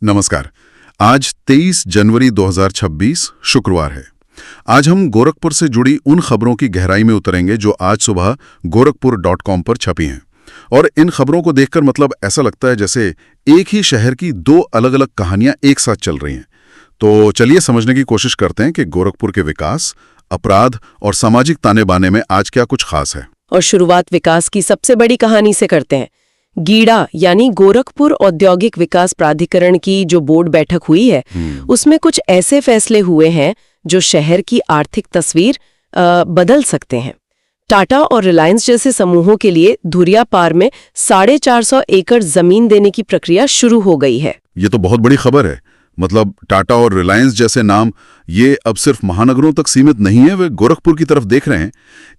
नमस्कार। आज 23 जनवरी 2026 शुक्रवार है। आज हम गोरखपुर से जुड़ी उन खबरों की गहराई में उतरेंगे जो आज सुबह gorakhpur.com पर छपी हैं। और इन खबरों को देखकर मतलब ऐसा लगता है जैसे एक ही शहर की दो अलग अलग कहानियां एक साथ चल रही हैं। तो चलिए समझने की कोशिश करते हैं कि गोरखपुर के विकास, अपराध और सामाजिक ताने बाने में आज क्या कुछ खास है। और शुरुआत विकास की सबसे बड़ी कहानी से करते हैं। गीड़ा यानी गोरखपुर औद्योगिक विकास प्राधिकरण की जो बोर्ड बैठक हुई है, उसमें कुछ ऐसे फैसले हुए हैं जो शहर की आर्थिक तस्वीर बदल सकते हैं। टाटा और रिलायंस जैसे समूहों के लिए धुरियापार में 450 एकड़ जमीन देने की प्रक्रिया शुरू हो गई है। ये तो बहुत बड़ी खबर है। मतलब टाटा और रिलायंस जैसे नाम ये अब सिर्फ महानगरों तक सीमित नहीं है, वे गोरखपुर की तरफ देख रहे हैं।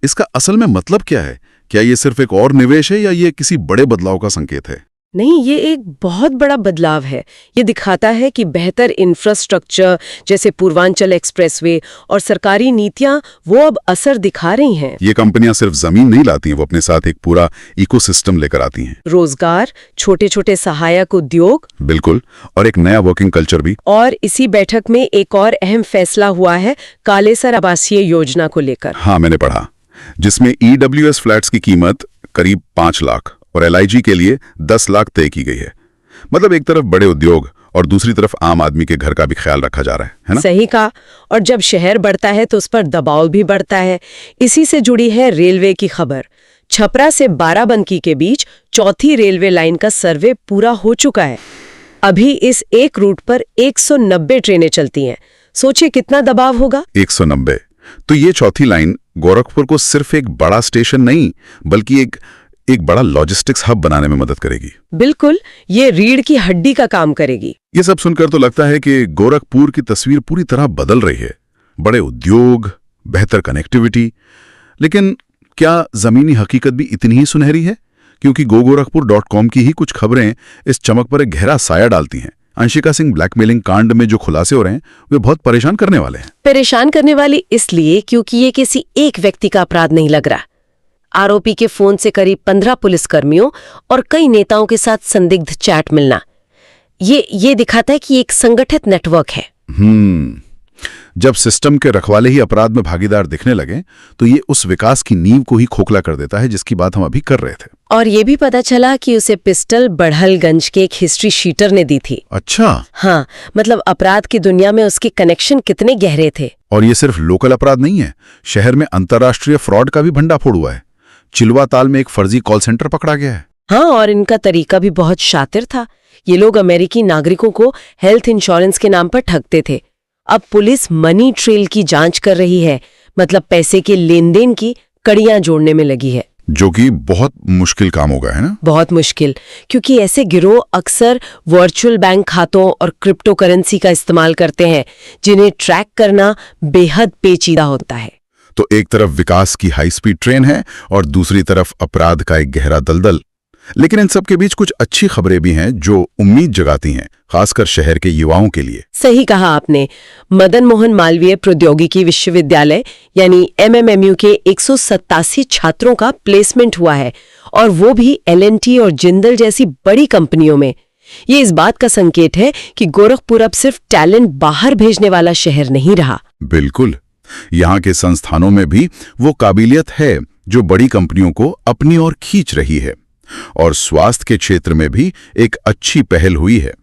इसका असल में मतलब क्या है? क्या ये सिर्फ एक और निवेश है या ये किसी बड़े बदलाव का संकेत है? नहीं, ये एक बहुत बड़ा बदलाव है। ये दिखाता है कि बेहतर इंफ्रास्ट्रक्चर जैसे पूर्वांचल एक्सप्रेसवे और सरकारी नीतियां वो अब असर दिखा रही हैं। ये कंपनियां सिर्फ जमीन नहीं लाती हैं, वो अपने साथ एक पूरा इकोसिस्टम लेकर आती हैं। रोजगार, छोटे छोटे सहायक उद्योग, बिल्कुल, और एक नया वर्किंग कल्चर भी। और इसी बैठक में एक और अहम फैसला हुआ है कालेसर आवासीय योजना को लेकर। हाँ, मैंने पढ़ा, जिसमें EWS फ्लैट्स की कीमत करीब 5 लाख और LIG के लिए 10 लाख तय की गई है। मतलब एक तरफ बड़े उद्योग और दूसरी तरफ आम आदमी के घर का भी ख्याल रखा जा रहा है ना? सही कहा। और जब शहर बढ़ता है तो उस पर दबाव भी बढ़ता है। इसी से जुड़ी है रेलवे की खबर। छपरा से बाराबंकी के बीच चौथी रेलवे लाइन का सर्वे पूरा हो चुका है। अभी इस एक रूट पर 190 ट्रेनें चलती हैं। सोचिए कितना दबाव होगा। 190। तो ये चौथी लाइन गोरखपुर को सिर्फ एक बड़ा स्टेशन नहीं बल्कि एक बड़ा लॉजिस्टिक्स हब बनाने में मदद करेगी। बिल्कुल, ये रीढ़ की हड्डी का काम करेगी। ये सब सुनकर तो लगता है कि गोरखपुर की तस्वीर पूरी तरह बदल रही है। बड़े उद्योग, बेहतर कनेक्टिविटी, लेकिन क्या जमीनी हकीकत भी इतनी ही सुनहरी है? क्योंकि gorakhpur.com की ही कुछ खबरें इस चमक पर एक गहरा साया डालती हैं। अंशिका सिंह ब्लैकमेलिंग कांड में जो खुलासे हो रहे हैं वे बहुत परेशान करने वाले हैं। परेशान करने वाले इसलिए क्योंकि ये किसी एक व्यक्ति का अपराध नहीं लग रहा। आरोपी के फोन से करीब 15 पुलिसकर्मियों और कई नेताओं के साथ संदिग्ध चैट मिलना, ये दिखाता है कि एक संगठित नेटवर्क है। जब सिस्टम के रखवाले ही अपराध में भागीदार दिखने लगे तो ये उस विकास की नींव को ही खोखला कर देता है जिसकी बात हम अभी कर रहे थे। और ये भी पता चला कि उसे पिस्टल बड़हलगंज के एक हिस्ट्री शीटर ने दी थी। अच्छा। हाँ, मतलब अपराध की दुनिया में उसके कनेक्शन कितने गहरे थे। और ये सिर्फ लोकल अपराध नहीं है, शहर में अंतर्राष्ट्रीय फ्रॉड का भी भंडाफोड़ हुआ है। चिलवाताल में एक फर्जी कॉल सेंटर पकड़ा गया है। हाँ, और इनका तरीका भी बहुत शातिर था। ये लोग अमेरिकी नागरिकों को हेल्थ इंश्योरेंस के नाम पर ठगते थे। अब पुलिस मनी ट्रेल की जांच कर रही है, मतलब पैसे के लेन देन की कड़ियां जोड़ने में लगी है। जो कि बहुत मुश्किल काम होगा, है ना? बहुत मुश्किल, क्योंकि ऐसे गिरोह अक्सर वर्चुअल बैंक खातों और क्रिप्टो करेंसी का इस्तेमाल करते हैं, जिन्हें ट्रैक करना बेहद पेचीदा होता है। तो एक तरफ विकास की हाई स्पीड ट्रेन है और दूसरी तरफ अपराध का एक गहरा दलदल। लेकिन इन सब के बीच कुछ अच्छी खबरें भी हैं जो उम्मीद जगाती हैं, खासकर शहर के युवाओं के लिए। सही कहा आपने। मदन मोहन मालवीय प्रौद्योगिकी विश्वविद्यालय यानी MMMU के 187 छात्रों का प्लेसमेंट हुआ है, और वो भी L&T और जिंदल जैसी बड़ी कंपनियों में। ये इस बात का संकेत है कि गोरखपुर अब सिर्फ टैलेंट बाहर भेजने वाला शहर नहीं रहा। बिल्कुल, यहाँ के संस्थानों में भी वो काबिलियत है जो बड़ी कंपनियों को अपनी ओर खींच रही है। और स्वास्थ्य के क्षेत्र में भी एक अच्छी पहल हुई है।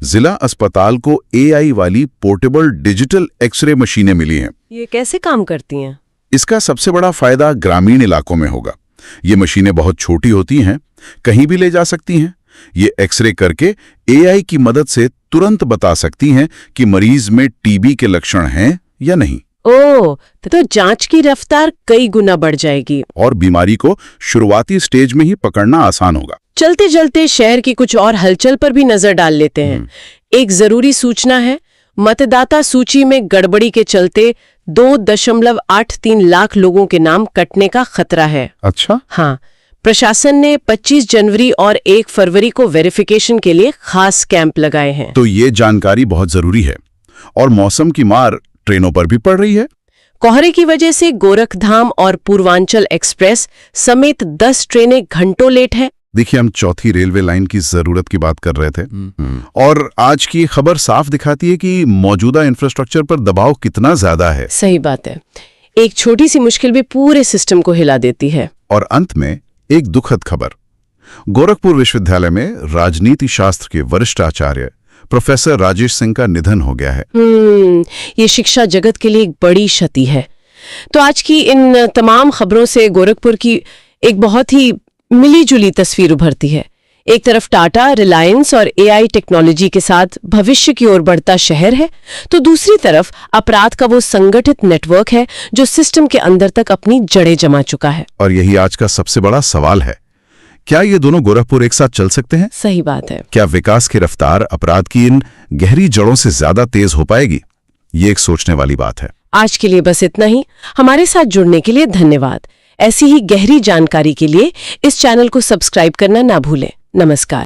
जिला अस्पताल को AI वाली पोर्टेबल डिजिटल एक्सरे मशीनें मिली हैं। ये कैसे काम करती हैं? इसका सबसे बड़ा फायदा ग्रामीण इलाकों में होगा। ये मशीनें बहुत छोटी होती हैं, कहीं भी ले जा सकती हैं। ये एक्सरे करके AI की मदद से तुरंत बता सकती हैं कि मरीज में TB के लक्षण हैं या नहीं। ओह, तो जांच की रफ्तार कई गुना बढ़ जाएगी और बीमारी को शुरुआती स्टेज में ही पकड़ना आसान होगा। चलते चलते शहर की कुछ और हलचल पर भी नजर डाल लेते हैं। एक जरूरी सूचना है, मतदाता सूची में गड़बड़ी के चलते 2.83 लाख लोगों के नाम कटने का खतरा है। अच्छा? हाँ, प्रशासन ने 25 जनवरी और 1 फरवरी को वेरिफिकेशन के लिए खास कैंप लगाए हैं। तो ये जानकारी बहुत जरूरी है। और मौसम की मार ट्रेनों पर भी पड़ रही है। कोहरे की वजह से गोरखधाम और पूर्वांचल एक्सप्रेस समेत 10 ट्रेनें घंटों लेट है। देखिए, हम चौथी रेलवे लाइन की जरूरत की बात कर रहे थे और आज की खबर साफ दिखाती है कि मौजूदा इंफ्रास्ट्रक्चर पर दबाव कितना ज्यादा है। सही बात है। एक छोटी सी मुश्किल भी पूरे सिस्टम को हिला देती है। और अंत में एक दुखद खबर। गोरखपुर विश्वविद्यालय में राजनीति शास्त्र के वरिष्ठ आचार्य प्रोफेसर राजेश सिंह का निधन हो गया है। ये शिक्षा जगत के लिए एक बड़ी क्षति है। तो आज की इन तमाम खबरों से गोरखपुर की एक बहुत ही मिली-जुली तस्वीर उभरती है। एक तरफ टाटा, रिलायंस और एआई टेक्नोलॉजी के साथ भविष्य की ओर बढ़ता शहर है, तो दूसरी तरफ अपराध का वो संगठित नेटवर्क है जो सिस्टम के अंदर तक अपनी जड़ें जमा चुका है। और यही आज का सबसे बड़ा सवाल है, क्या ये दोनों गोरखपुर एक साथ चल सकते हैं? सही बात है। क्या विकास की रफ्तार अपराध की इन गहरी जड़ों से ज्यादा तेज हो पाएगी? ये एक सोचने वाली बात है। आज के लिए बस इतना ही। हमारे साथ जुड़ने के लिए धन्यवाद। ऐसी ही गहरी जानकारी के लिए इस चैनल को सब्सक्राइब करना ना भूलें। नमस्कार।